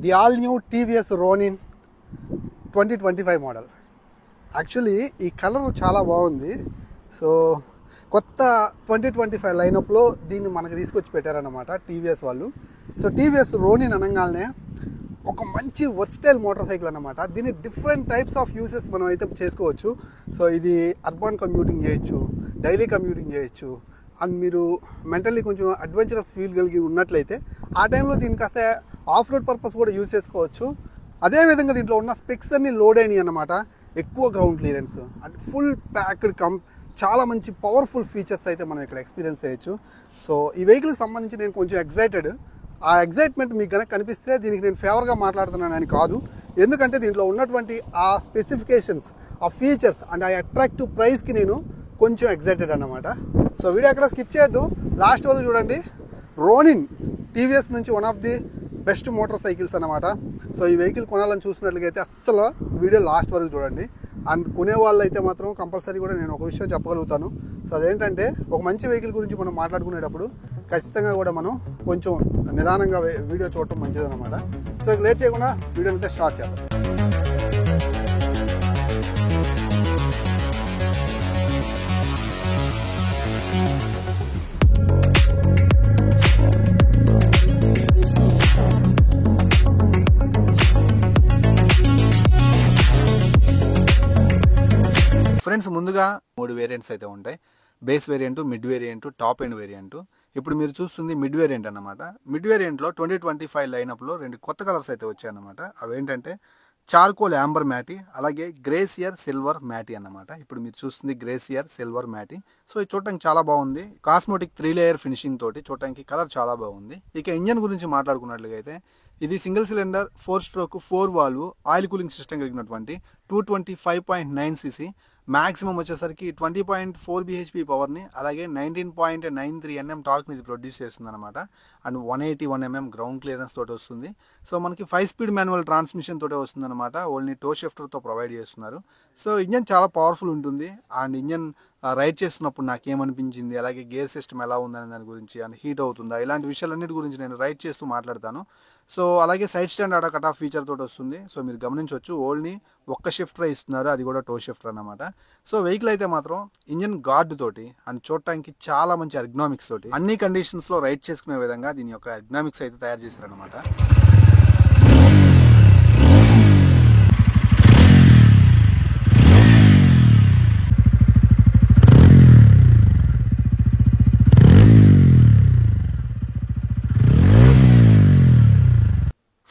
The all new TVS Ronin 2025 model. Actually ఈ colour చాలా బాగుంది. సో కొత్త 2025 లైనప్లో దీన్ని మనకు తీసుకొచ్చి పెట్టారన్నమాట టీవీఎస్ వాళ్ళు. సో టీవీఎస్ రోనిన్ అనగానే ఒక మంచి వర్స్టైల్ మోటార్ సైకిల్ అన్నమాట. దీన్ని డిఫరెంట్ టైప్స్ ఆఫ్ యూసెస్ మనం అయితే చేసుకోవచ్చు. సో ఇది అర్బన్ కమ్యూటింగ్ చేయొచ్చు, డైలీ కమ్యూటింగ్ చేయొచ్చు, అండ్ మీరు మెంటల్లీ కొంచెం అడ్వెంచరస్ ఫీల్ కలిగి ఉన్నట్లయితే ఆ టైంలో దీన్ని కాస్త ఆఫ్ రోడ్ పర్పస్ కూడా యూజ్ చేసుకోవచ్చు. అదేవిధంగా దీంట్లో ఉన్న స్పెక్స్ అన్ని లోడ్ అయినాయి అన్నమాట. ఎక్కువ ground clearance and full packed చాలా మంచి పవర్ఫుల్ ఫీచర్స్ అయితే మనం ఇక్కడ ఎక్స్పీరియన్స్ చేయొచ్చు. సో ఈ వెహికల్కి సంబంధించి నేను కొంచెం ఎక్సైటెడ్. ఆ ఎగ్జైట్మెంట్ మీకు కనుక కనిపిస్తే దీనికి నేను ఫేవర్గా మాట్లాడుతున్నానని కాదు, ఎందుకంటే దీంట్లో ఉన్నటువంటి ఆ స్పెసిఫికేషన్స్, ఆ ఫీచర్స్ అండ్ ఆ అట్రాక్టివ్ ప్రైస్కి నేను కొంచెం ఎగ్జైటెడ్ అన్నమాట. సో వీడియో ఎక్కడ స్కిప్ చేయొద్దు, లాస్ట్ వరకు చూడండి. రోనిన్ టీవీఎస్ నుంచి one of the best motor cycles అన్నమాట. సో ఈ వెహికల్ కొనాలని చూసినట్లయితే అస్సలు వీడియో లాస్ట్ వరకు చూడండి. అండ్ కొనే వాళ్ళు అయితే మాత్రం కంపల్సరీ కూడా నేను ఒక విషయం చెప్పగలుగుతాను. సో అదేంటంటే ఒక మంచి వెహికల్ గురించి మనం మాట్లాడుకునేటప్పుడు ఖచ్చితంగా కూడా మనం కొంచెం నిదానంగా వీడియో చూడటం మంచిదన్నమాట. సో ఇక లేట్ చేయకుండా వీడియో అయితే స్టార్ట్ చేద్దాం. ఫ్రెండ్స్, ముందుగా 3 వేరియంట్స్ అయితే ఉంటాయి. Base variant, mid variant, top end variant. ఇప్పుడు మీరు చూస్తుంది మిడ్ వేరియంట్ అన్నమాట. మిడ్ వేరియంట్లో 2025 లైనప్లో 2 కొత్త కలర్స్ అయితే వచ్చాయన్నమాట. అవేంటంటే చార్కోల్ యాంబర్ మ్యాటీ, అలాగే గ్రేసియర్ సిల్వర్ మ్యాటీ అన్నమాట. ఇప్పుడు మీరు చూస్తుంది గ్రేసియర్ సిల్వర్ మ్యాటీ. సో ఇది చూడటానికి చాలా బాగుంది. కాస్మోటిక్ 3 లేయర్ ఫినిషింగ్ తోటి చూడటానికి కలర్ చాలా బాగుంది. ఇక ఇంజన్ గురించి మాట్లాడుకున్నట్లయితే ఇది single cylinder 4 stroke 4 valve oil cooling system కలిగినటువంటి 225.9 cc, మ్యాక్సిమం వచ్చేసరికి 20.4 bhp పవర్ని, అలాగే 19.93 Nm టార్క్ని ఇది ప్రొడ్యూస్ చేస్తుంది అనమాట. అండ్ 181 mm గ్రౌండ్ క్లియరెన్స్ తోటి వస్తుంది. సో మనకి 5 స్పీడ్ మాన్యువల్ ట్రాన్స్మిషన్ తోటే వస్తుంది అనమాట. ఓన్లీ టో షిఫ్టర్తో ప్రొవైడ్ చేస్తున్నారు. సో ఇంజన్ చాలా పవర్ఫుల్ ఉంటుంది. అండ్ ఇంజన్ రైడ్ చేస్తున్నప్పుడు నాకేమనిపించింది, అలాగే గేర్ సిస్టమ్ ఎలా ఉందనే దాని గురించి, అండ్ హీట్ అవుతుందా, ఇలాంటి విషయాలన్నిటి గురించి నేను రైడ్ చేస్తూ మాట్లాడతాను. సో అలాగే side stand auto cut off feature తోటి వస్తుంది. సో మీరు గమనించవచ్చు, ఓన్లీ ఒక్క షిఫ్టర్ ఇస్తున్నారు, అది కూడా టో షిఫ్టర్ అన్నమాట. సో వెహికల్ అయితే మాత్రం ఇంజన్ గార్డ్ తోటి అండ్ చూడటానికి చాలా మంచి ఎర్గనామిక్స్ తోటి అన్ని కండిషన్స్లో రైడ్ చేసుకునే విధంగా దీని యొక్క ఎర్గనామిక్స్ అయితే తయారు చేశారనమాట.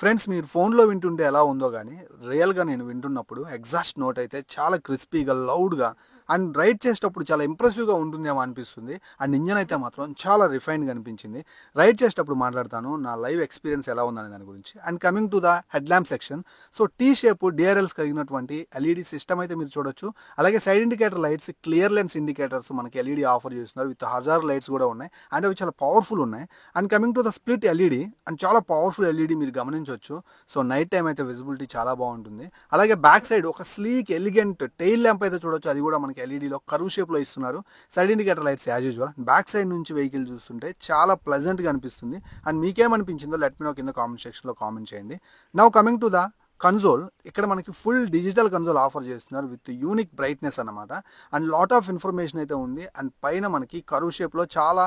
ఫ్రెండ్స్, మీరు ఫోన్లో వింటుంటే ఎలా ఉందో కానీ రియల్గా నేను వింటున్నప్పుడు ఎగ్జాస్ట్ నోట్ అయితే చాలా క్రిస్పీగా, లౌడ్గా అండ్ రైడ్ చేసేటప్పుడు చాలా ఇంప్రెసివ్గా ఉంటుందేమో అనిపిస్తుంది. అండ్ ఇంజన్ అయితే మాత్రం చాలా రిఫైన్గా అనిపించింది. రైడ్ చేసేటప్పుడు మాట్లాడతాను నా లైవ్ ఎక్స్పీరియన్స్ ఎలా ఉందనే దాని గురించి. And coming to the head lamp section, so tea shape DRLs కలిగినటువంటి ఎల్ఈడి సిస్టమ్ అయితే మీరు చూడొచ్చు. అలాగే side indicator lights, clear lens indicators మనకి ఎల్ఈడి ఆఫర్ చేస్తున్నారు. విత్ హజార్ లైట్స్ కూడా ఉన్నాయి అండ్ అవి చాలా పవర్ఫుల్ ఉన్నాయి. And coming to the split LED, and చాలా పవర్ఫుల్ ఎల్ఈడి మీరు గమనించవచ్చు. సో నైట్ టైం అయితే విజిబిలిటీ చాలా బాగుంటుంది. అలాగే బ్యాక్ సైడ్ ఒక స్లీక్ ఎలిగెంట్ టెయిల్ ల్యాంప్ అయితే చూడొచ్చు. అది కూడా మనకి ఎల్ఈడిలో కర్వ్ షేప్లో ఇస్తున్నారు. Side indicator lights as usual. Back side నుంచి వెహికల్ చూస్తుంటే చాలా ప్లెజెంట్గా అనిపిస్తుంది. అండ్ మీకేమనిపించిందో లెట్ మీ నో కింద కామెంట్ సెక్షన్లో కామెంట్ చేయండి. Now coming to the console, ఇక్కడ మనకి ఫుల్ డిజిటల్ కన్సోల్ ఆఫర్ చేస్తున్నారు విత్ యూనిక్ బ్రైట్నెస్ అనమాట. అండ్ లాట్ ఆఫ్ ఇన్ఫర్మేషన్ అయితే ఉంది. అండ్ పైన మనకి కర్వ్ షేప్లో చాలా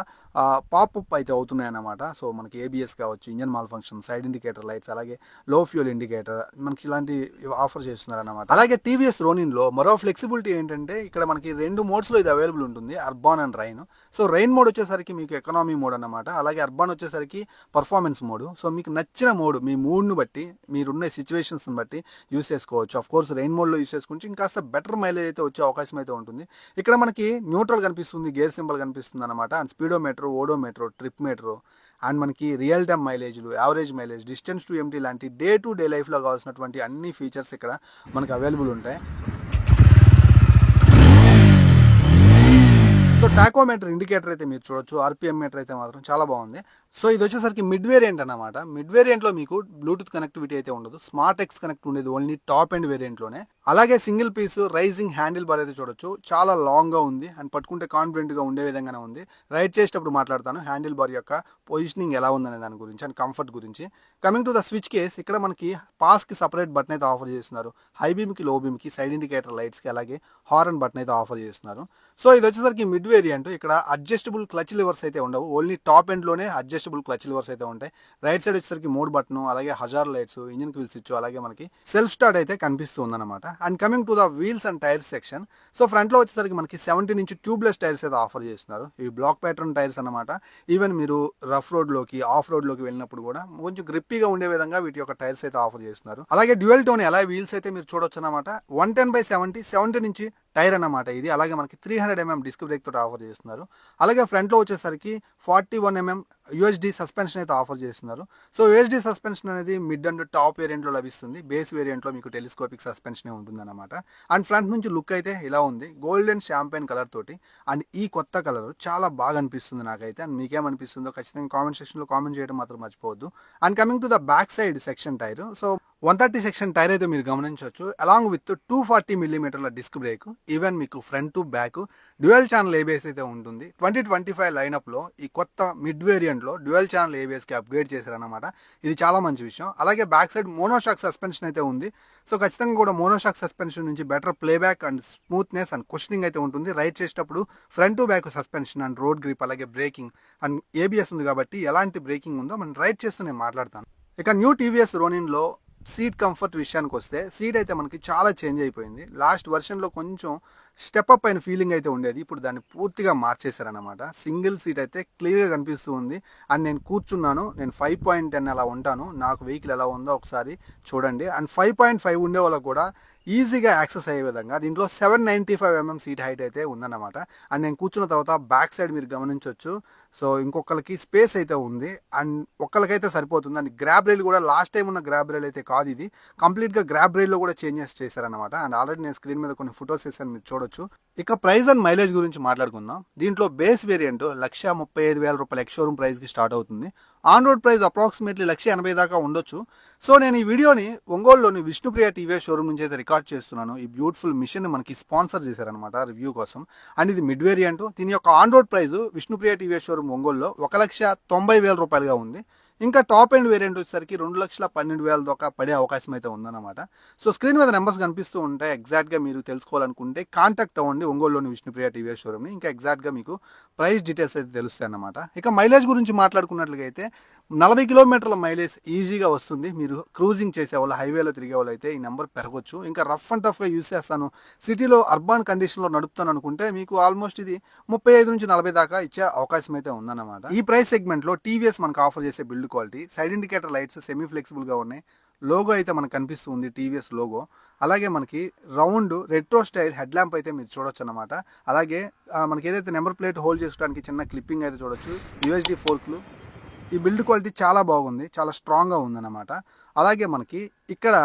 పాపప్ అయితే అవుతున్నాయి అన్నమాట. సో మనకి ఏబిఎస్ కావచ్చు, engine mall function, side indicator lights, అలాగే లో ఫ్యూల్ ఇండికేటర్ మనకి ఇలాంటి ఆఫర్ చేస్తున్నారు అనమాట. అలాగే టీవీఎస్ రోనిన్లో మరో ఫ్లెక్సిబిలిటీ ఏంటంటే ఇక్కడ మనకి 2 మోడ్స్లో ఇది అవైలబుల్ ఉంటుంది, urban and rain. So rain mode వచ్చేసరికి మీకు ఎకనామీ మోడ్ అనమాట. అలాగే అర్బాన్ వచ్చేసరికి పర్ఫార్మెన్స్ మోడ్. సో మీకు నచ్చిన మోడ్ మీ మూడ్ను బట్టి, మీరున్న సిచ్యువేషన్స్ బట్టి యూస్ చేసుకోవచ్చు. ఆఫ్ కోర్స్ రెయిన్ మోడ్లో యూస్ చేసుకుంటే ఇంకాస్త బెటర్ మైలేజ్ అయితే వచ్చే అవకాశం అయితే ఉంటుంది. ఇక్కడ మనకి న్యూట్రల్ కనిపిస్తుంది, గేర్ సింబల్ కనిపిస్తుంది అనమాట. And speedometer, odometer, trip meter, and మనకి రియల్ టైమ్ మైలేజ్లు, average mileage, distance to empty లాంటి డే టు డే లైఫ్లో కావాల్సినటువంటి అన్ని ఫీచర్స్ ఇక్కడ మనకు అవైలబుల్ ఉంటాయి. సో టాకోమీటర్ ఇండికేటర్ అయితే మీరు చూడొచ్చు. ఆర్పిఎం మీటర్ అయితే మాత్రం చాలా బాగుంది. సో ఇది వచ్చేసరికి మిడ్ వేరియంట్ అన్నమాట. మిడ్ వేరియంట్లో మీకు బ్లూటూత్ కనెక్టివిటీ అయితే ఉండదు. స్మార్ట్ ఎక్స్ కనెక్ట్ ఉండేది ఓన్లీ టాప్ అండ్ వేరియంట్లోనే. అలాగే single piece rising handle bar అయితే చూడొచ్చు. చాలా లాంగ్గా ఉంది అండ్ పట్టుకుంటే కాన్ఫిడెంట్గా ఉండే విధంగానే ఉంది. రైడ్ చేసేటప్పుడు మాట్లాడతాను హ్యాండిల్ బార్ యొక్క పొజిషనింగ్ ఎలా ఉందనే దాని గురించి అండ్ కంఫర్ట్ గురించి. Coming to the switch case, ఇక్కడ మనకి పాస్కి సపరేట్ బటన్ అయితే ఆఫర్ చేస్తున్నారు. హై బీమ్కి, లో బీమ్కి, సైడ్ ఇండికేటర్ లైట్స్కి, అలాగే హారన్ బటన్ అయితే ఆఫర్ చేస్తున్నారు. సో ఇది వచ్చేసరికి మిడ్ వేరియంట్. ఇక్కడ అడ్జస్టబుల్ క్లచ్ లివర్స్ అయితే ఉండవు. ఓన్లీ టాప్ ఎండ్లోనే అడ్జస్టబుల్ క్లచ్ లివర్స్ అయితే ఉంటాయి. రైట్ సైడ్ వచ్చేసరికి మోడ్ బటన్, అలాగే hazard lights, engine kill switch, అలాగే మనకి సెల్ఫ్ స్టార్ట్ అయితే కనిపిస్తూ ఉందన్నమాట. And coming to the wheels and tyres section. So ఫ్రంట్లో వచ్చేసరికి మనకి 70 నుంచి ట్యూబ్లెస్ టైర్స్ అయితే ఆఫర్ చేస్తున్నారు. ఇవి బ్లాక్ ప్యాటర్న్ టైర్స్ అనమాట. ఈవెన్ మీరు రఫ్ రోడ్లోకి, ఆఫ్ రోడ్లోకి వెళ్ళినప్పుడు కూడా కొంచెం గ్రిప్పీగా ఉండే విధంగా వీటి యొక్క టైర్స్ అయితే ఆఫర్ చేస్తున్నారు. అలాగే డ్యూయల్ టోన్ ఎలా వీల్స్ అయితే మీరు చూడొచ్చు అనమాట. 110/70 నుంచి టైర్ అన్నమాట ఇది. అలాగే మనకి 300 mm డిస్క్ బ్రేక్ తోటి ఆఫర్ చేస్తున్నారు. అలాగే ఫ్రంట్లో వచ్చేసరికి 41 mm యూఎస్డి సస్పెన్షన్ అయితే ఆఫర్ చేస్తున్నారు. సో యూఎస్డి సస్పెన్షన్ అనేది మిడ్ అండ్ టాప్ వేరియంట్లో లభిస్తుంది. బేస్ వేరియంట్లో మీకు టెలిస్కోపిక్ సస్పెన్షనే ఉంటుంది అనమాట. అండ్ ఫ్రంట్ నుంచి లుక్ అయితే ఇలా ఉంది, గోల్డెన్ షాంపెయిన్ కలర్ తోటి. అండ్ ఈ కొత్త కలర్ చాలా బాగా అనిపిస్తుంది నాకైతే. అండ్ మీకేమనిపిస్తుందో ఖచ్చితంగా కామెంట్ సెక్షన్లో కామెంట్ చేయడం మాత్రం మర్చిపోవద్దు. And coming to the back side section tyre. So 130 section tyre అయితే మీరు గమనించవచ్చు. Along with 240 mm disc brake. Even మీకు front to back dual channel ABS అయితే ఉంటుంది. 2025 లైనప్లో ఈ కొత్త మిడ్ వేరియంట్లో డ్యూయల్ ఛానల్ ఏబిఎస్కి అప్గ్రేడ్ చేశారనమాట. ఇది చాలా మంచి విషయం. అలాగే బ్యాక్ సైడ్ మోనోషాక్ సస్పెన్షన్ అయితే ఉంది. సో ఖచ్చితంగా కూడా మోనోషాక్ సస్పెన్షన్ నుంచి better playback and smoothness and cushioning అయితే ఉంటుంది. రైడ్ చేసేటప్పుడు front to back suspension and road grip, అలాగే బ్రేకింగ్ అండ్ ఏబిఎస్ ఉంది కాబట్టి ఎలాంటి బ్రేకింగ్ ఉందో మనం రైడ్ చేస్తూ నేను మాట్లాడతాను. ఇక న్యూ టీవీఎస్ రోనిన్లో సీట్ కంఫర్ట్ విషయానికి వస్తే, సీట్ అయితే మనకి చాలా చేంజ్ అయిపోయింది. లాస్ట్ వర్షన్లో కొంచెం స్టెప్ అప్ అయిన ఫీలింగ్ అయితే ఉండేది. ఇప్పుడు దాన్ని పూర్తిగా మార్చేశారనమాట. సింగిల్ సీట్ అయితే క్లియర్గా కనిపిస్తూ ఉంది. అండ్ నేను కూర్చున్నాను, నేను 5.10 అలా ఉంటాను. నాకు వెహికల్ ఎలా ఉందో ఒకసారి చూడండి. అండ్ 5.5 ఉండే వాళ్ళకు కూడా ఈజీగా యాక్సెస్ అయ్యే విధంగా దీంట్లో 795 mm సీట్ హైట్ అయితే ఉందన్నమాట. అండ్ నేను కూర్చున్న తర్వాత బ్యాక్ సైడ్ మీరు గమనించవచ్చు. సో ఇంకొకరికి స్పేస్ అయితే ఉంది అండ్ ఒక్కరికైతే సరిపోతుంది. అండ్ గ్రాబ్ రైల్ కూడా లాస్ట్ టైం ఉన్న గ్రాబ్ రైల్ అయితే కాదు, ఇది కంప్లీట్గా గ్రాబ్ రైల్లో కూడా చేంజెస్ చేశారనమాట. అండ్ ఆల్రెడీ నేను స్క్రీన్ మీద కొన్ని ఫొటోస్ వేసాను, మీరు చూడొచ్చు. ఇక ప్రైస్ అండ్ మైలేజ్ గురించి మాట్లాడుకుందాం. దీంట్లో బేస్ వేరియంట్ 1,35,000 రూపాయలు ఎక్స్ షోరూమ్ ప్రైస్కి స్టార్ట్ అవుతుంది. ఆన్ రోడ్ ప్రైస్ అప్రాక్సిమేట్లీ 1,80,000 దాకా ఉండొచ్చు. సో నేను ఈ వీడియోని ఒంగోలులోని విష్ణుప్రియ టీవీఎస్ షోరూమ్ నుంచి అయితే రికార్డ్ చేస్తున్నాను. ఈ బ్యూటిఫుల్ మిషన్ మనకి స్పాన్సర్ చేశారనమాట రివ్యూ కోసం. అండ్ ఇది మిడ్ వేరియంట్. దీని యొక్క on road price Vishnupriya TVS showroom ఒంగోలులో 1,90,000 రూపాయలుగా ఉంది. ఇంకా టాప్ ఎండ్ వేరియంట్ వచ్చేసరికి 2,12,000 దాకా పడే అవకాశం అయితే ఉందన్నమాట. సో స్క్రీన్ మీద నెంబర్స్ కనిపిస్తూ ఉంటాయి. ఎగ్జాక్ట్గా మీరు తెలుసుకోవాలనుకుంటే కాంటాక్ట్ అవ్వండి ఒంగోలులోని విష్ణుప్రియ టీవీఎస్ షోరూమ్ని. ఇంకా ఎగ్జాక్ట్గా మీకు ప్రైస్ డీటెయిల్స్ అయితే తెలుస్తాయి అన్నమాట. ఇక మైలేజ్ గురించి మాట్లాడుకున్నట్లయితే 40 కిలోమీటర్ల మైలేజ్ ఈజీగా వస్తుంది. మీరు క్రూజింగ్ చేసే వాళ్ళు, హైవేలో తిరిగే వాళ్ళు అయితే ఈ నెంబర్ పెరగొచ్చు. ఇంకా రఫ్ అండ్ టఫ్గా యూస్ చేస్తాను, సిటీలో అర్బన్ కండిషన్లో నడుపుతాను అనుకుంటే మీకు ఆల్మోస్ట్ ఇది 35 నుంచి 40 దాకా ఇచ్చే అవకాశం అయితే ఉందన్నమాట. ఈ ప్రైస్ సెగ్మెంట్లో టీవీఎస్ మనకు ఆఫర్ చేసే build quality, side indicator lights semi ఫ్లెక్సిబుల్గా ఉన్నాయి. లోగో అయితే మనకు కనిపిస్తుంది, టీవీఎస్ లోగో. అలాగే మనకి round retro style head lamp అయితే మీరు చూడొచ్చు అనమాట. అలాగే మనకి ఏదైతే నెంబర్ ప్లేట్ హోల్డ్ చేసుకోవడానికి చిన్న క్లిప్పింగ్ అయితే చూడొచ్చు. యూఎస్డి ఫోర్క్లు. ఈ బిల్డ్ క్వాలిటీ చాలా బాగుంది, చాలా స్ట్రాంగ్గా ఉందన్నమాట. అలాగే మనకి ఇక్కడ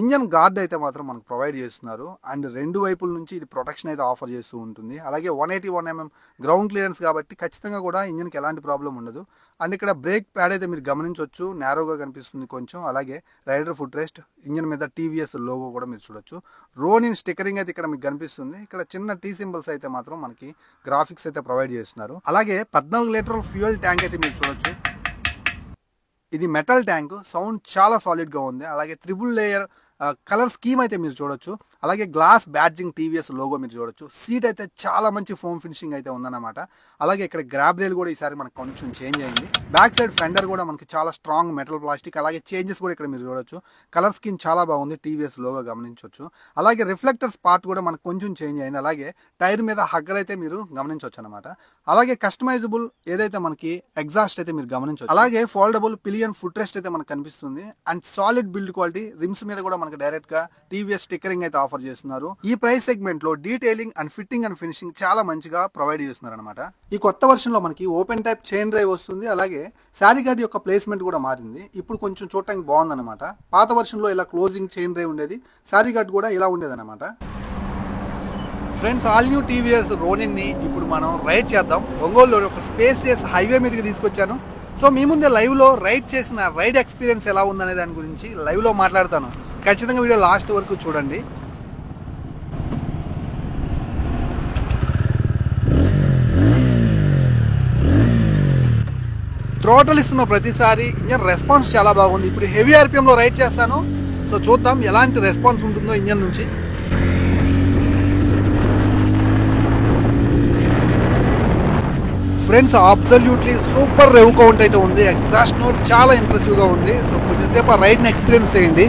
ఇంజన్ గార్డ్ అయితే మాత్రం మనకు ప్రొవైడ్ చేస్తున్నారు. అండ్ రెండు వైపుల నుంచి ఇది ప్రొటెక్షన్ అయితే ఆఫర్ చేస్తూ ఉంటుంది. అలాగే 181 mm గ్రౌండ్ క్లియరెన్స్ కాబట్టి ఖచ్చితంగా కూడా ఇంజన్కి ఎలాంటి ప్రాబ్లం ఉండదు. అండ్ ఇక్కడ బ్రేక్ ప్యాడ్ అయితే మీరు గమనించవచ్చు, నేరోగా కనిపిస్తుంది కొంచెం. అలాగే రైడర్ ఫుట్ రెస్ట్, ఇంజన్ మీద టీవీఎస్ లోగో కూడా మీరు చూడొచ్చు. రోనిన్ స్టిక్కరింగ్ అయితే ఇక్కడ మీకు కనిపిస్తుంది. ఇక్కడ చిన్న టీ సింబల్స్ అయితే మాత్రం మనకి గ్రాఫిక్స్ అయితే ప్రొవైడ్ చేస్తున్నారు. అలాగే 14 లీటర్ల ఫ్యూయల్ ట్యాంక్ అయితే మీరు చూడొచ్చు. ఇది మెటల్ ట్యాంక్, సౌండ్ చాలా సాలిడ్గా ఉంది. అలాగే 3 లేయర్ కలర్ స్కీమ్ అయితే మీరు చూడొచ్చు. అలాగే గ్లాస్ బ్యాడ్జింగ్ టీవీఎస్ లోగో మీరు చూడొచ్చు. సీట్ అయితే చాలా మంచి ఫోమ్ ఫినిషింగ్ అయితే ఉందన్నమాట. అలాగే ఇక్కడ గ్రాబ్ రైల్ కూడా ఈసారి మనకు కొంచెం చేంజ్ అయింది. బ్యాక్ సైడ్ ఫెండర్ కూడా మనకి చాలా స్ట్రాంగ్ మెటల్ ప్లాస్టిక్. అలాగే చేంజెస్ కూడా ఇక్కడ మీరు చూడొచ్చు. కలర్ స్కీమ్ చాలా బాగుంది, టీవీఎస్ లోగో గమనించవచ్చు. అలాగే రిఫ్లెక్టర్స్ పార్ట్ కూడా మనకు కొంచెం చేంజ్ అయింది. అలాగే టైర్ మీద హగ్గర్ అయితే మీరు గమనించవచ్చు అనమాట. అలాగే కస్టమైజబుల్ ఏదైతే మనకి ఎగ్జాస్ట్ అయితే మీరు గమనించవచ్చు. అలాగే ఫోల్డబుల్ పిలియన్ ఫుట్ రెస్ట్ అయితే మనకు కనిపిస్తుంది. And solid build quality. RIMS మీద కూడా డైరెక్ట్ గా టీవీఎస్ స్టిక్కరింగ్ అయితే ఆఫర్ చేస్తున్నారు. ఈ ప్రైస్ సెగ్మెంట్ లో detailing and fitting and finishing చాలా మంచిగా ప్రొవైడ్ చేస్తున్నారు అనమాట. ఈ కొత్త వర్షన్ లో మనకి ఓపెన్ టైప్ చైన్ డ్రైవ్ వస్తుంది. అలాగే శారీ గార్డ్ యొక్క ప్లేస్మెంట్ కూడా మారింది. ఇప్పుడు కొంచెం చూడటానికి బాగుందన్నమాట. పాత వర్షన్ లో ఇలా క్లోజింగ్ చైన్ డ్రైవ్ ఉండేది, శారీ గార్డ్ కూడా ఇలా ఉండేది అనమాట. ఫ్రెండ్స్, ఆల్ న్యూ టీవీఎస్ రోనిన్ని ఇప్పుడు మనం రైడ్ చేద్దాం. ఒంగోలులో ఒక స్పేసియస్ హైవే మీదకి తీసుకొచ్చాను. సో మీ ముందే లైవ్లో రైడ్ చేసిన రైడ్ ఎక్స్పీరియన్స్ ఎలా ఉందనే దాని గురించి లైవ్లో మాట్లాడతాను. ఖచ్చితంగా వీడియో లాస్ట్ వరకు చూడండి. థ్రోటల్ ఇస్తున్న ప్రతిసారి ఇంజన్ రెస్పాన్స్ చాలా బాగుంది. ఇప్పుడు హెవీ ఆర్పిఎంలో రైడ్ చేస్తాను. సో చూద్దాం ఎలాంటి రెస్పాన్స్ ఉంటుందో ఇంజన్ నుంచి. Friends, absolutely super rev count అయితే ఉంది. ఎగ్జాస్ట్ నోట్ చాలా ఇంప్రెసివ్గా ఉంది. సో కొంచెంసేపు ఆ రైడ్ని ఎక్స్పీరియన్స్ చేయండి.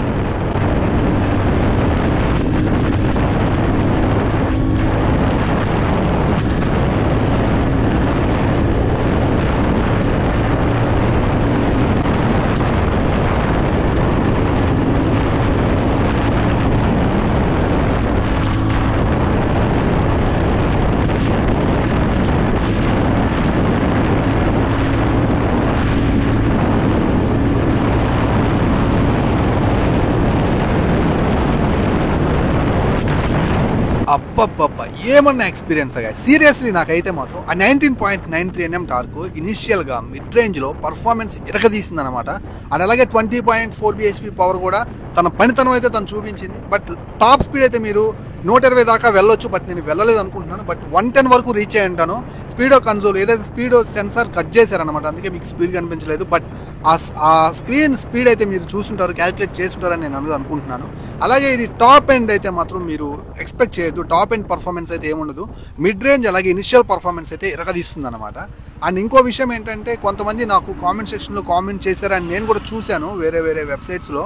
అబ్బబ్బబ్బా, ఏమన్నా ఎక్స్పీరియన్స్ అయ్యా. సీరియస్లీ నాకైతే మాత్రం ఆ 19.93 NM టార్క్ ఇనిషియల్గా మిడ్ రేంజ్లో పర్ఫార్మెన్స్ ఇరగదీసిందనమాట. అండ్ అలాగే 20.4 bhp పవర్ కూడా తన పనితనం అయితే తను చూపించింది. బట్ టాప్ స్పీడ్ అయితే మీరు 120 దాకా వెళ్ళొచ్చు. బట్ నేను వెళ్ళలేదు అనుకుంటున్నాను. బట్ 110 వరకు రీచ్ అయ్యి ఉంటాను. స్పీడో కన్సోల్ ఏదైతే స్పీడో సెన్సార్ కట్ చేశారనమాట, అందుకే మీకు స్పీడ్ కనిపించలేదు. బట్ ఆ స్క్రీన్ స్పీడ్ అయితే మీరు చూసుంటారు, క్యాలిక్యులేట్ చేస్తుంటారని నేను అనుకుంటున్నాను. అలాగే ఇది టాప్ ఎండ్ అయితే మాత్రం మీరు ఎక్స్పెక్ట్ చేయొద్దు. టాప్ ఎండ్ పర్ఫార్మెన్స్ అయితే ఏముండదు. మిడ్ రేంజ్ అలాగే ఇనిషియల్ పర్ఫార్మెన్స్ అయితే ఇరగదీస్తుంది అనమాట. అండ్ ఇంకో విషయం ఏంటంటే, కొంతమంది నాకు కామెంట్ సెక్షన్లో కామెంట్ చేశారని నేను కూడా చూశాను వేరే వెబ్సైట్స్లో.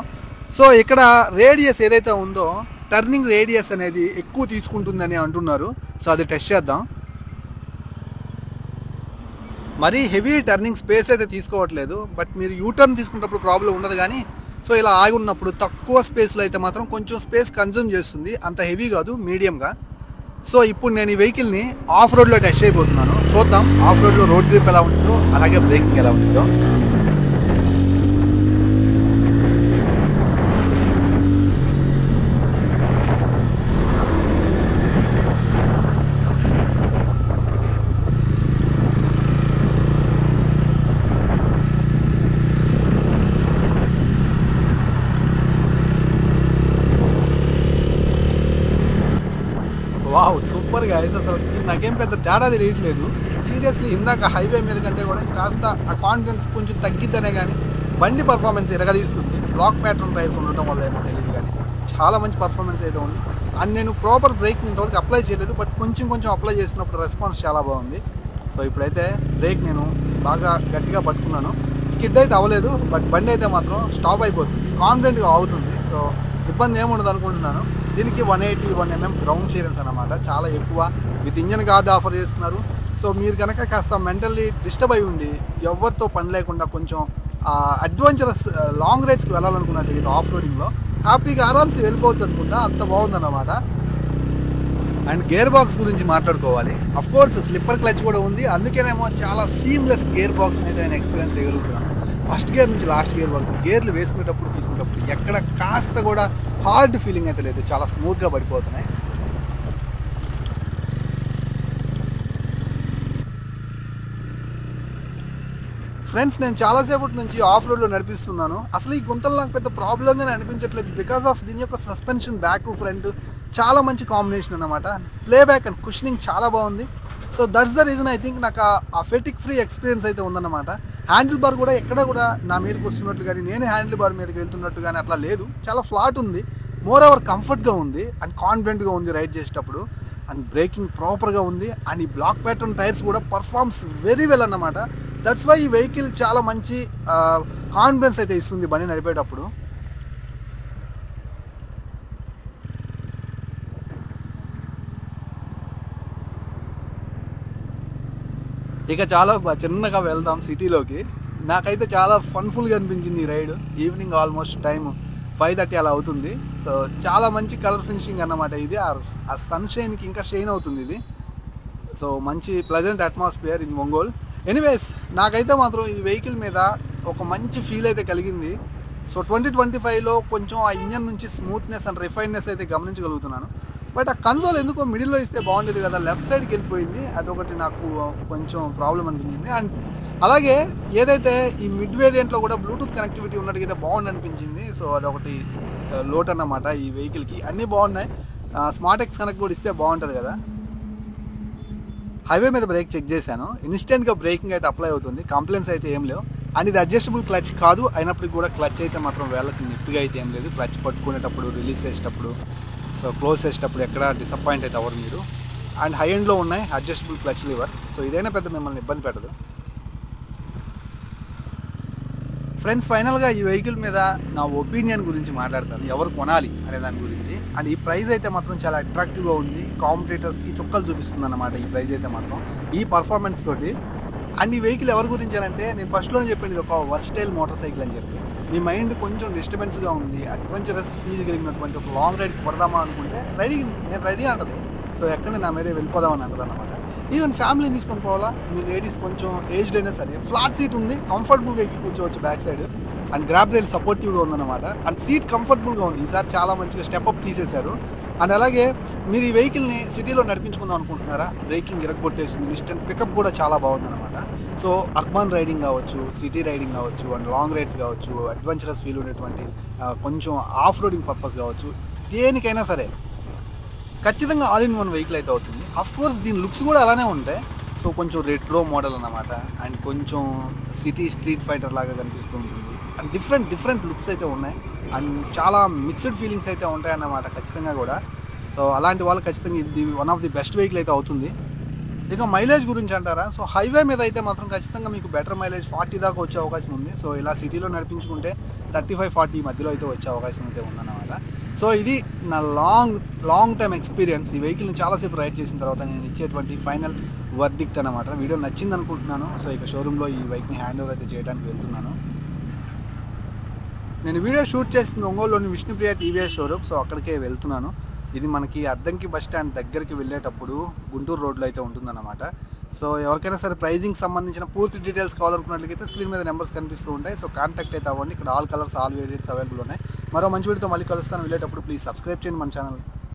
సో ఇక్కడ రేడియస్ ఏదైతే ఉందో, టర్నింగ్ రేడియస్ అనేది ఎక్కువ తీసుకుంటుందని అంటున్నారు. సో అది టెస్ట్ చేద్దాం. మరీ హెవీ టర్నింగ్ స్పేస్ అయితే తీసుకోవట్లేదు. బట్ మీరు యూటర్న్ తీసుకున్నప్పుడు ప్రాబ్లం ఉండదు. కానీ సో ఇలా ఆగి ఉన్నప్పుడు తక్కువ స్పేస్లో అయితే మాత్రం కొంచెం స్పేస్ కన్జ్యూమ్ చేస్తుంది. అంత హెవీ కాదు, మీడియంగా. సో ఇప్పుడు నేను ఈ వెహికల్ని ఆఫ్ రోడ్లో టెస్ట్ చేయబోతున్నాను. చూద్దాం ఆఫ్ రోడ్లో రోడ్ గ్రిప్ ఎలా ఉంటుందో, అలాగే బ్రేకింగ్ ఎలా ఉంటుందో. Wow, super guys. అసలు నాకేం పెద్ద తేడా తెలియట్లేదు. సీరియస్లీ ఇందాక హైవే మీద కంటే కూడా కాస్త ఆ కాన్ఫిడెన్స్ కొంచెం తగ్గిద్దనే కానీ బండి పర్ఫార్మెన్స్ ఎరగదీస్తుంది. బ్లాక్ ప్యాటర్న్ టైర్స్ ఉండటం వల్ల ఏమో తెలియదు, కానీ చాలా మంచి పర్ఫార్మెన్స్ అయితే ఉంది. అండ్ నేను ప్రాపర్ బ్రేక్ ఇంతవరకు అప్లై చేయలేదు. బట్ కొంచెం అప్లై చేసినప్పుడు రెస్పాన్స్ చాలా బాగుంది. సో ఇప్పుడైతే బ్రేక్ నేను బాగా గట్టిగా పట్టుకున్నాను. స్కిడ్ అయితే అవ్వలేదు. బట్ బండి అయితే మాత్రం స్టాప్ అయిపోతుంది, కాన్ఫిడెంట్గా అవుతుంది. సో ఇబ్బంది ఏముండదు అనుకుంటున్నాను. దీనికి 181 mm గ్రౌండ్ క్లియరెన్స్ అనమాట, చాలా ఎక్కువ. విత్ ఇంజన్ గార్డ్ ఆఫర్ చేస్తున్నారు. సో మీరు కనుక కాస్త మెంటల్లీ డిస్టర్బ్ అయి ఉండి ఎవరితో పని లేకుండా కొంచెం అడ్వెంచరస్ లాంగ్ రైడ్స్కి వెళ్ళాలనుకున్నట్టు ఇది ఆఫ్ రోడింగ్లో హ్యాపీగా ఆరామ్స్ వెళ్ళిపోవచ్చు అనుకుంటా. అంత బాగుందన్నమాట. అండ్ గేర్ బాక్స్ గురించి మాట్లాడుకోవాలి. అఫ్ కోర్స్ స్లిప్పర్ క్లచ్ కూడా ఉంది. అందుకేనేమో చాలా సీమ్లెస్ గేర్ బాక్స్ని అయితే నేను ఎక్స్పీరియన్స్ చేయగలుగుతున్నాను. ఫస్ట్ గేర్ నుంచి లాస్ట్ గేర్ వరకు గేర్లు వేసుకునేటప్పుడు తీసుకునేటప్పుడు ఎక్కడ కాస్త కూడా హార్డ్ ఫీలింగ్ అయితే లేదు. చాలా స్మూత్గా పడిపోతున్నాయి. ఫ్రెండ్స్, నేను చాలాసేపటి నుంచి ఆఫ్ రోడ్లో నడిపిస్తున్నాను. అసలు ఈ గుంతలు నాకు పెద్ద ప్రాబ్లంగానే అనిపించట్లేదు. బికాస్ ఆఫ్ దీని యొక్క సస్పెన్షన్ బ్యాక్ ఫ్రంట్ చాలా మంచి కాంబినేషన్ అనమాట. ప్లే బ్యాక్ అండ్ కుషనింగ్ చాలా బాగుంది. So that's the reason I think నాకు ఆ ఫెటిక్ ఫ్రీ ఎక్స్పీరియన్స్ అయితే ఉందన్నమాట. హ్యాండిల్ బార్ కూడా ఎక్కడ కూడా నా మీదకి వస్తున్నట్టు కానీ నేనే హ్యాండిల్ బార్ మీదకి వెళ్తున్నట్టు కానీ అట్లా లేదు. చాలా ఫ్లాట్ ఉంది. మోర్ ఓవర్ కంఫర్ట్గా ఉంది అండ్ కాన్ఫిడెంట్గా ఉంది రైడ్ చేసేటప్పుడు. అండ్ బ్రేకింగ్ ప్రాపర్గా ఉంది. అండ్ ఈ బ్లాక్ ప్యాటర్న్ టైర్స్ కూడా పర్ఫార్మ్స్ వెరీ వెల్ అన్నమాట. దట్స్ వై ఈ వెహికల్ చాలా మంచి కాన్ఫిడెన్స్ అయితే ఇస్తుంది బండి నడిపేటప్పుడు. ఇక చాలా చిన్నగా వెళ్దాం సిటీలోకి. నాకైతే చాలా ఫన్ఫుల్గా అనిపించింది ఈ రైడ్. ఈవినింగ్ ఆల్మోస్ట్ టైం 5:30 అలా అవుతుంది. సో చాలా మంచి కలర్ ఫినిషింగ్ అన్నమాట ఇది. ఆ సన్షైన్కి ఇంకా షైన్ అవుతుంది ఇది. సో మంచి pleasant atmosphere in Ongole. Anyways, నాకైతే మాత్రం ఈ వెహికల్ మీద ఒక మంచి ఫీల్ అయితే కలిగింది. సో 2025లో కొంచెం ఆ ఇంజన్ నుంచి స్మూత్నెస్ అండ్ రిఫైన్నెస్ అయితే గమనించగలుగుతున్నాను. బట్ ఆ కన్సోల్ ఎందుకో మిడిల్లో ఇస్తే బాగుండేది కదా, లెఫ్ట్ సైడ్కి వెళ్ళిపోయింది. అదొకటి నాకు కొంచెం ప్రాబ్లం అనిపించింది. అండ్ అలాగే ఏదైతే ఈ మిడ్ వేరియంట్లో కూడా బ్లూటూత్ కనెక్టివిటీ ఉన్నట్టుగా బాగుంది అనిపించింది. సో అదొకటి లోట్ అన్నమాట ఈ వెహికల్కి. అన్నీ బాగున్నాయి. స్మార్ట్ ఎక్స్ కనెక్ట్ కూడా ఇస్తే బాగుంటుంది కదా. హైవే మీద బ్రేక్ చెక్ చేశాను, ఇన్స్టెంట్గా బ్రేకింగ్ అయితే అప్లై అవుతుంది, కంప్లైంట్స్ అయితే ఏం లేవు. అండ్ ఇది అడ్జస్టబుల్ క్లచ్ కాదు, అయినప్పటికీ కూడా క్లచ్ అయితే మాత్రం వేళ్ళకి నిప్పిగా అయితే ఏం లేదు. క్లచ్ పట్టుకునేటప్పుడు, రిలీజ్ చేసేటప్పుడు, సో క్లోజ్ చేసేటప్పుడు ఎక్కడ డిసప్పాయింట్ అయితే అవ్వరు మీరు. అండ్ హై ఎండ్లో ఉన్నాయి అడ్జస్టబుల్ క్లచ్ లివర్స్, సో ఇదైనా పెద్ద మిమ్మల్ని ఇబ్బంది పెట్టదు. ఫ్రెండ్స్, ఫైనల్గా ఈ వెహికల్ మీద నా ఒపీనియన్ గురించి మాట్లాడతాను, ఎవరు కొనాలి అనే దాని గురించి. అండ్ ఈ ప్రైస్ అయితే మాత్రం చాలా అట్రాక్టివ్గా ఉంది, కాంపిటేటర్స్కి చుక్కలు చూపిస్తుంది అన్నమాట ఈ ప్రైస్ అయితే మాత్రం, ఈ పర్ఫార్మెన్స్ తోటి. అండ్ ఈ వెహికల్ ఎవరి గురించి అంటే, నేను ఫస్ట్లోనే చెప్పింది ఒక వర్స్టైల్ మోటార్ సైకిల్ అని చెప్పి. మీ మైండ్ కొంచెం డిస్టర్బెన్స్గా ఉంది, అడ్వెంచరస్ ఫీల్ కలిగినటువంటి ఒక లాంగ్ రైడ్ కొడదామా అనుకుంటే నేను రెడీ అంటది. సో ఎక్కడ నా మీద వెళ్ళిపోదామని అంటది అనమాట. ఈవెన్ ఫ్యామిలీని తీసుకొని పోవాలా, మీ లేడీస్ కొంచెం ఏజ్డ్ అయినా సరే, ఫ్లాట్ సీట్ ఉంది, కంఫర్టబుల్గా ఎక్కి కూర్చోవచ్చు back side. And grab rail సపోర్టివ్గా ఉందన్నమాట. అండ్ సీట్ కంఫర్టబుల్గా ఉంది, ఈసారి చాలా మంచిగా స్టెప్ అప్ తీసేశారు. అండ్ అలాగే మీరు ఈ వెహికల్ని సిటీలో నడిపించుకుందాం అనుకుంటున్నారా, బ్రేకింగ్ ఇరగొట్టేస్తుంది, ఇన్స్టెంట్ పికప్ కూడా చాలా బాగుందన్నమాట. సో అర్బన్ రైడింగ్ కావచ్చు, సిటీ రైడింగ్ కావచ్చు, అండ్ లాంగ్ రైడ్స్ కావచ్చు, అడ్వెంచరస్ ఫీల్ ఉండేటువంటి కొంచెం ఆఫ్ రోడింగ్ పర్పస్ కావచ్చు, దేనికైనా సరే ఖచ్చితంగా ఆల్ ఇన్ వన్ వెహికల్ అయితే అవుతుంది. అఫ్ కోర్స్ దీని లుక్స్ కూడా అలానే ఉంటాయి. సో కొంచెం రెట్రో మోడల్ అన్నమాట. అండ్ కొంచెం సిటీ స్ట్రీట్ ఫైటర్ లాగా కనిపిస్తూ ఉంటుంది. అండ్ డిఫరెంట్ లుక్స్ అయితే ఉన్నాయి. అండ్ చాలా మిక్స్డ్ ఫీలింగ్స్ అయితే ఉంటాయి అన్నమాట ఖచ్చితంగా కూడా. సో అలాంటి వాళ్ళు ఖచ్చితంగా ఇది one of the best vehicle అయితే అవుతుంది. ఇక మైలేజ్ గురించి అంటారా, సో హైవే మీద అయితే మాత్రం ఖచ్చితంగా మీకు బెటర్ మైలేజ్ 40 దాకా వచ్చే అవకాశం ఉంది. సో ఇలా సిటీలో నడిపించుకుంటే 35-40 మధ్యలో అయితే వచ్చే అవకాశం అయితే ఉందన్నమాట. సో ఇది నా లాంగ్ టైమ్ ఎక్స్పీరియన్స్. ఈ వెహికల్ని చాలాసేపు రైడ్ చేసిన తర్వాత నేను ఇచ్చేటువంటి ఫైనల్ వర్డిక్ట్ అనమాట. వీడియో నచ్చింది అనుకుంటున్నాను. సో ఇక షోరూంలో ఈ బైక్ని హ్యాండ్ ఓవర్ అయితే చేయడానికి వెళ్తున్నాను. నేను వీడియో షూట్ చేస్తుంది ఒంగోలులోని విష్ణుప్రియ టీవీఎస్ షోరూమ్. సో అక్కడికే వెళ్తున్నాను. ఇది మనకి అద్దంకి బస్ స్టాండ్ దగ్గరికి వెళ్ళేటప్పుడు గుంటూరు రోడ్లో అయితే ఉంటుందన్నమాట. సో ఎవరికైనా సరే ప్రైజింగ్ సంబంధించిన పూర్తి డీటెయిల్స్ కావాలనుకున్నట్లయితే స్క్రీన్ మీద నెంబర్స్ కనిపిస్తూ ఉంటాయి. సో కాంటాక్ట్ అయితే అవ్వండి. ఇక్కడ all colours, all variants available ఉన్నాయి. మరో మంచి వీడియోతో మళ్ళీ కలుస్తాను. వెళ్ళేటప్పుడు ప్లీజ్ సబ్స్క్రైబ్ చేయండి మన ఛానల్.